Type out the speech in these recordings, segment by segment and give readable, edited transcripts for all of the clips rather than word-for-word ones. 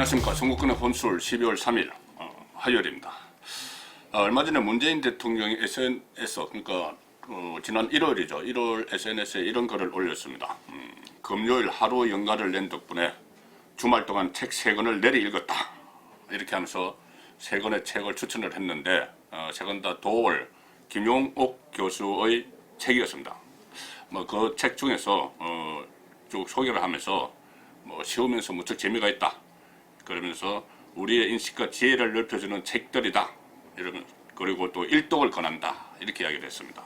안녕하십니까. 송국근의 혼술 12월 3일 화요일입니다. 얼마 전에 문재인 대통령이 SNS, 그러니까 지난 1월이죠. 1월 SNS에 이런 글을 올렸습니다. 금요일 하루 연가를 낸 덕분에 주말 동안 책 3권을 내리 읽었다. 이렇게 하면서 3권의 책을 추천을 했는데 세 권 다 도올 김용옥 교수의 책이었습니다. 그 책 중에서 쭉 소개를 하면서 쉬우면서 무척 재미가 있다. 그러면서 우리의 인식과 지혜를 넓혀주는 책들이다. 이러면 그리고 또 일독을 권한다. 이렇게 이야기를 했습니다.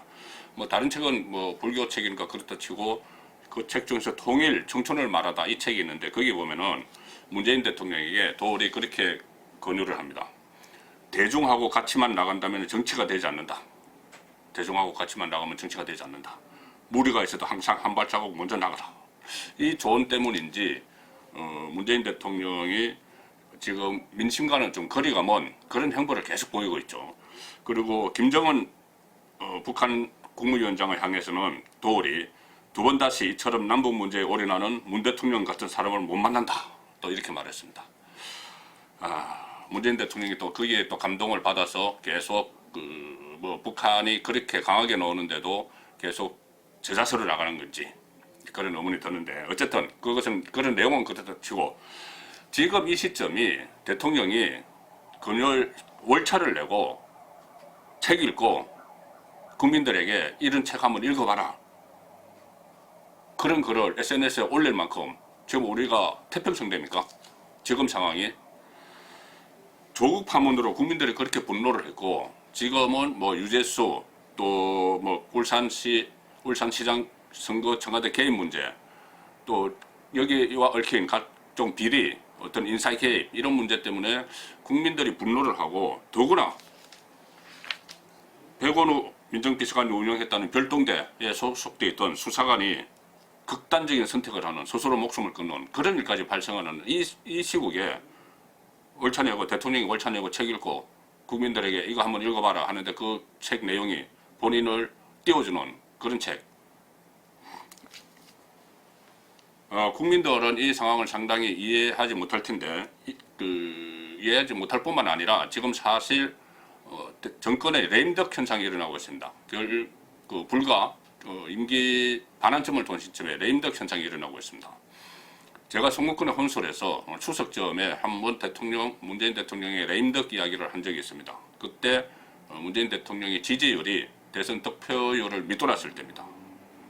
다른 책은 불교 책이니까 그렇다 치고 그 책 중에서 통일 청춘을 말하다 이 책이 있는데 거기 보면은 문재인 대통령에게 도울이 그렇게 권유를 합니다. 대중하고 같이만 나간다면 정치가 되지 않는다. 대중하고 같이만 나가면 정치가 되지 않는다. 무리가 있어도 항상 한 발자국 먼저 나가라. 이 조언 때문인지 문재인 대통령이 지금 민심과는 좀 거리가 먼 그런 행보를 계속 보이고 있죠. 그리고 김정은 북한 국무위원장을 향해서는 도울이 두 번 다시 이처럼 남북 문제에 올인하는 문 대통령 같은 사람을 못 만난다. 또 이렇게 말했습니다. 문재인 대통령이 또 거기에 또 감동을 받아서 계속 북한이 그렇게 강하게 나오는데도 계속 제자세로 나가는 건지 그런 의문이 드는데 어쨌든 그런 내용은 그렇다 치고 지금 이 시점이 대통령이 금요일 월차를 내고 책 읽고 국민들에게 이런 책 한번 읽어봐라. 그런 글을 SNS에 올릴 만큼 지금 우리가 태평성대입니까? 지금 상황이 조국 파문으로 국민들이 그렇게 분노를 했고 지금은 유재수 또 울산시장 선거 청와대 개입 문제 또 여기와 얽힌 각종 비리 어떤 인사 개입 이런 문제 때문에 국민들이 분노를 하고 더구나 백원우 민정비서관이 운영했다는 별동대에 소속되어 있던 수사관이 극단적인 선택을 하는 스스로 목숨을 끊는 그런 일까지 발생하는 이 시국에 월차 내고 대통령이 월차 내고 책 읽고 국민들에게 이거 한번 읽어봐라 하는데 그 책 내용이 본인을 띄워주는 그런 책. 국민들은 이 상황을 상당히 이해하지 못할 텐데 이해하지 못할 뿐만 아니라 지금 사실 정권의 레임덕 현상이 일어나고 있습니다. 불과 임기 반환점을 돈 시점에 레임덕 현상이 일어나고 있습니다. 제가 송국근의 혼술에서 추석 즈음에 한번 문재인 대통령의 레임덕 이야기를 한 적이 있습니다. 그때 문재인 대통령의 지지율이 대선 득표율을 밑돌았을 때입니다.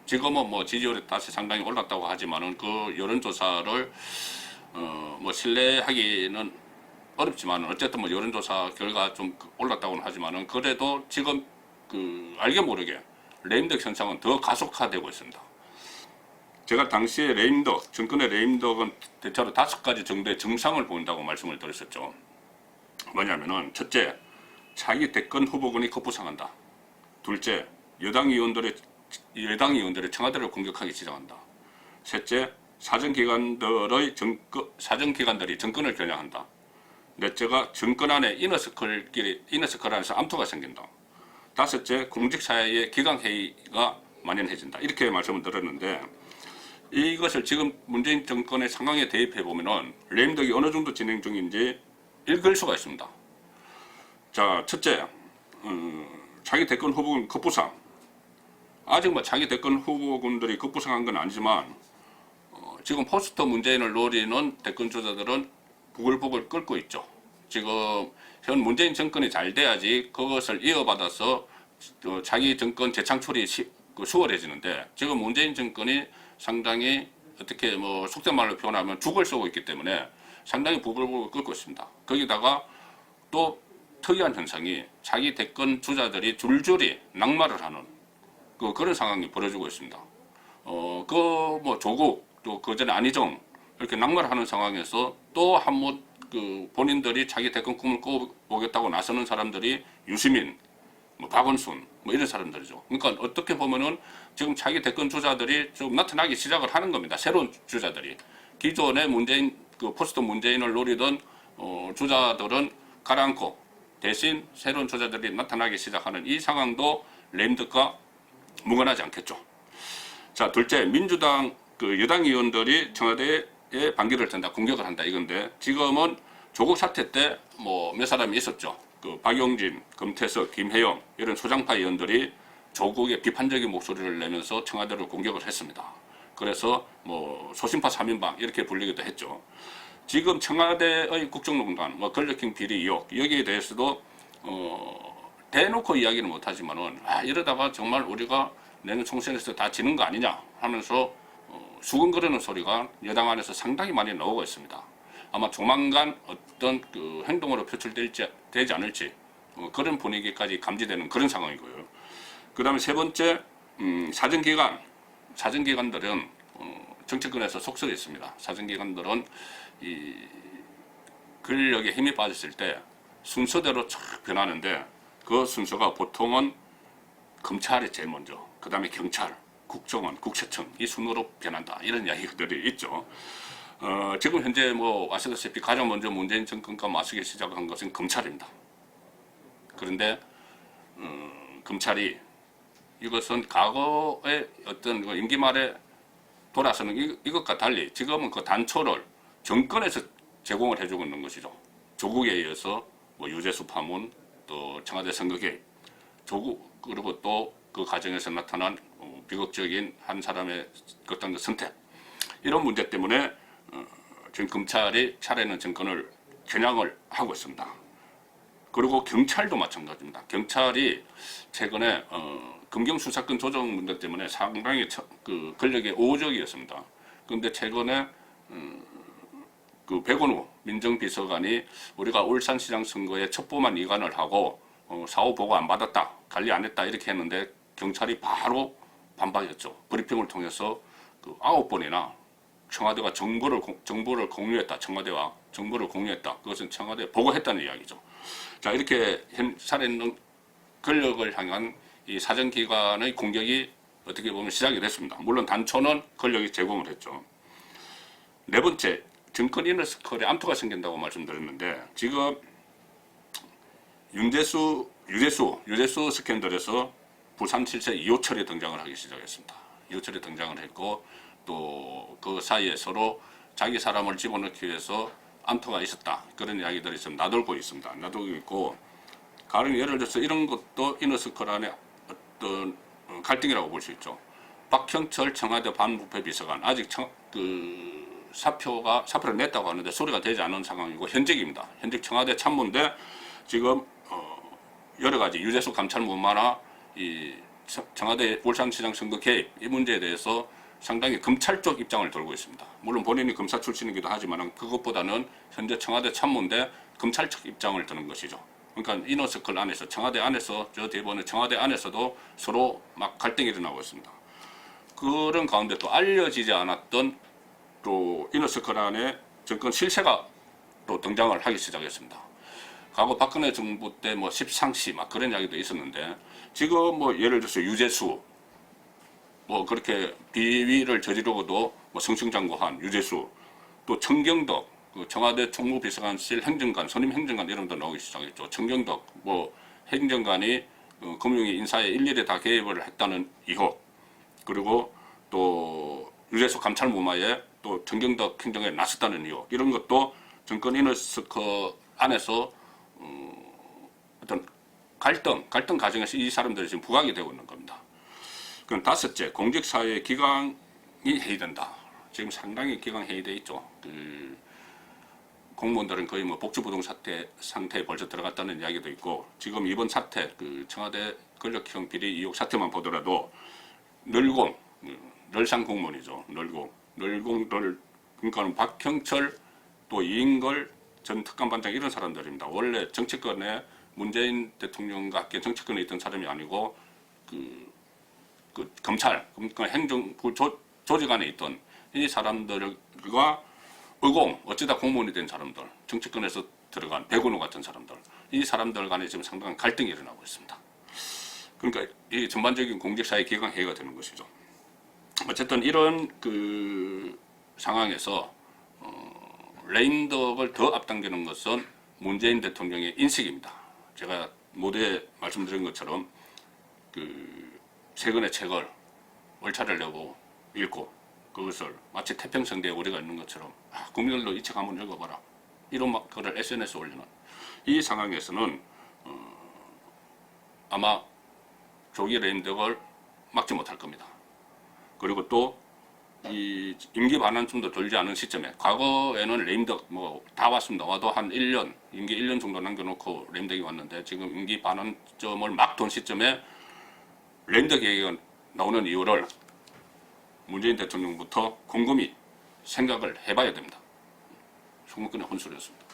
지금은 지지율이 다시 상당히 올랐다고 하지만은 그 여론조사를 신뢰하기는 어렵지만 어쨌든 여론조사 결과 좀 올랐다고는 하지만은 그래도 지금 알게 모르게 레임덕 현상은 더 가속화되고 있습니다. 제가 당시에 정권의 레임덕은 대체로 5가지 정도의 증상을 보인다고 말씀을 드렸었죠. 뭐냐면은 첫째, 차기 대권 후보군이 급부상한다. 둘째, 여당 의원들이 청와대를 공격하기 시작한다. 셋째, 사정기관들이 정권을 겨냥한다. 넷째가 정권 안에 이너서클 안에서 암투가 생긴다. 다섯째, 공직 사회의 기강회의가 만연해진다. 이렇게 말씀을 드렸는데 이것을 지금 문재인 정권의 상황에 대입해 보면은 레임덕이 어느 정도 진행 중인지 읽을 수가 있습니다. 자, 첫째, 차기 대권 후보군 급부상. 아직 차기 대권 후보군들이 급부상한 건 아니지만 지금 포스트 문재인을 노리는 대권 주자들은 부글부글 끓고 있죠. 지금 현 문재인 정권이 잘 돼야지 그것을 이어받아서 자기 정권 재창출이 수월해지는데 지금 문재인 정권이 상당히 어떻게 속된 말로 표현하면 죽을 쏘고 있기 때문에 상당히 부글부글 끓고 있습니다. 거기다가 또 특이한 현상이 자기 대권 주자들이 줄줄이 낙마를 하는 그런 상황이 벌어지고 있습니다. 조국 또 그전에 안희정 이렇게 낙마를 하는 상황에서 또 한번 본인들이 자기 대권 꿈을 꿔보겠다고 나서는 사람들이 유시민, 박원순 이런 사람들이죠. 그러니까 어떻게 보면은 지금 자기 대권 주자들이 좀 나타나기 시작을 하는 겁니다. 새로운 주자들이. 기존의 포스트 문재인을 노리던 주자들은 가라앉고 대신 새로운 주자들이 나타나기 시작하는 이 상황도 레임덕과 무관하지 않겠죠. 자, 둘째, 민주당 여당 의원들이 청와대에 반기를 든다, 공격을 한다 이건데 지금은 조국 사태 때 뭐 몇 사람이 있었죠. 그 박용진, 금태섭, 김혜영 이런 소장파 의원들이 조국의 비판적인 목소리를 내면서 청와대를 공격을 했습니다. 그래서 뭐 소신파 3인방 이렇게 불리기도 했죠. 지금 청와대의 국정농단, 뭐 권력형 비리 의혹 여기에 대해서도 대놓고 이야기는 못하지만은 이러다가 정말 우리가 내년 총선에서 다 지는 거 아니냐 하면서 수근거리는 소리가 여당 안에서 상당히 많이 나오고 있습니다. 아마 조만간 어떤 그 행동으로 되지 않을지 그런 분위기까지 감지되는 그런 상황이고요. 그 다음에 세 번째 사정기관들은 정치권에서 속설이 있습니다. 사정기관들은 이 권력에 힘이 빠졌을 때 순서대로 쫙 변하는데 그 순서가 보통은 검찰이 제일 먼저, 그 다음에 경찰, 국정원, 국세청 이 순으로 변한다 이런 이야기들이 있죠. 지금 현재 뭐 아시다시피 가장 먼저 문재인 정권과 맞서기 시작한 것은 검찰입니다. 그런데 검찰이 이것은 과거의 어떤 임기 말에 돌아서는 이것과 달리 지금은 그 단초를 정권에서 제공을 해주고 있는 것이죠. 조국에 의해서 뭐 유재수 파문, 또 청와대 선거 개입, 조국 그리고 또 그 과정에서 나타난 비극적인 한 사람의 어떤 선택 이런 문제 때문에 지금 검찰이 차례는 정권을 겨냥을 하고 있습니다. 그리고 경찰도 마찬가지입니다. 경찰이 최근에 검경수사권 조정 문제 때문에 상당히 그 권력의 오적이었습니다. 그런데 최근에 그 백원우 민정비서관이 우리가 울산시장 선거에 첩보만 이관을 하고 사후 보고 안 받았다, 관리 안 했다 이렇게 했는데 경찰이 바로 반박했죠. 브리핑을 통해서 그 9번이나 청와대가 정보를 공유했다. 청와대와 정보를 공유했다. 그것은 청와대에 보고했다는 이야기죠. 자, 이렇게 살아있는 권력을 향한 이 사정기관의 공격이 어떻게 보면 시작이 됐습니다. 물론 단초는 권력이 제공을 했죠. 네 번째, 정권 이너스컬에 암투가 생긴다고 말씀드렸는데 지금 유재수 스캔들에서 부산 7세 이호철이 등장을 하기 시작했습니다. 이호철이 등장을 했고 또 그 사이에 서로 자기 사람을 집어넣기 위해서 암투가 있었다. 그런 이야기들이 좀 나돌고 있습니다. 나돌고 있고 가령 예를 들어서 이런 것도 이너스컬 안에 어떤 갈등이라고 볼 수 있죠. 박형철 청와대 반부패 비서관 아직 사표를 냈다고 하는데 소리가 되지 않은 상황이고 현직입니다. 현직 청와대 참모인데 지금 여러 가지 유재수 감찰무마나 이 청와대 울산시장 선거 개입 이 문제에 대해서 상당히 검찰 쪽 입장을 들고 있습니다. 물론 본인이 검사 출신이기도 하지만 그것보다는 현재 청와대 참모인데 검찰 쪽 입장을 드는 것이죠. 그러니까 이너서클 안에서 청와대 안에서 저 대법원의 청와대 안에서도 서로 막 갈등이 일어나고 있습니다. 그런 가운데 또 알려지지 않았던 또 이너서클 안에 정권 실세가 또 등장을 하기 시작했습니다. 과거 박근혜 정부 때 뭐 십상시 막 그런 이야기도 있었는데 지금 뭐 예를 들어서 유재수 뭐 그렇게 비위를 저지르고도 뭐 성층장구한 유재수 또 청경덕 그 청와대 총무비서관실 행정관 선임 행정관 이름도 나오기 시작했죠. 청경덕 뭐 행정관이 금융위 인사에 일일이 다 개입을 했다는 의혹 그리고 또 유재수 감찰무마에 또 청경덕 행정에 나섰다는 의혹 이런 것도 정권 이너스커 안에서 어떤 갈등 과정에서 이 사람들이 지금 부각이 되고 있는 겁니다. 그럼 다섯째, 공직사회 기강이 해이된다. 지금 상당히 기강 해이돼 있죠. 공무원들은 거의 뭐 복지부동 상태에 벌써 들어갔다는 이야기도 있고 지금 이번 사태, 청와대 권력형 비리 의혹 사태만 보더라도 널상 공무원이죠. 그러니까 박형철 또 이인걸 전 특감반장 이런 사람들입니다. 원래 정치권에 문재인 대통령과 함께 정치권에 있던 사람이 아니고 그 검찰, 그러니까 행정부 조직 안에 있던 이 사람들과 어쩌다 공무원이 된 사람들, 정치권에서 들어간 백운호 같은 사람들, 이 사람들 간에 지금 상당한 갈등이 일어나고 있습니다. 그러니까 이 전반적인 공직사회 기강 해이가 되는 것이죠. 어쨌든 이런 상황에서 레임덕을 더 앞당기는 것은 문재인 대통령의 인식입니다. 제가 모두에 말씀드린 것처럼 세 권의 책을 월차를 내고 읽고 그것을 마치 태평성대에 우리가 있는 것처럼 국민들도 이 책 한번 읽어봐라 이런 글을 SNS에 올리는 이 상황에서는 아마 조기 레임덕을 막지 못할 겁니다. 그리고 또 이 임기 반환쯤도 돌지 않은 시점에 과거에는 레임덕 뭐 다 왔습니다. 와도 한 1년 임기 1년 정도 남겨놓고 레임덕이 왔는데 지금 임기 반환점을 막 돈 시점에 레임덕 얘기가 나오는 이유를 문재인 대통령부터 곰곰이 생각을 해봐야 됩니다. 총무권의 혼술이었습니다.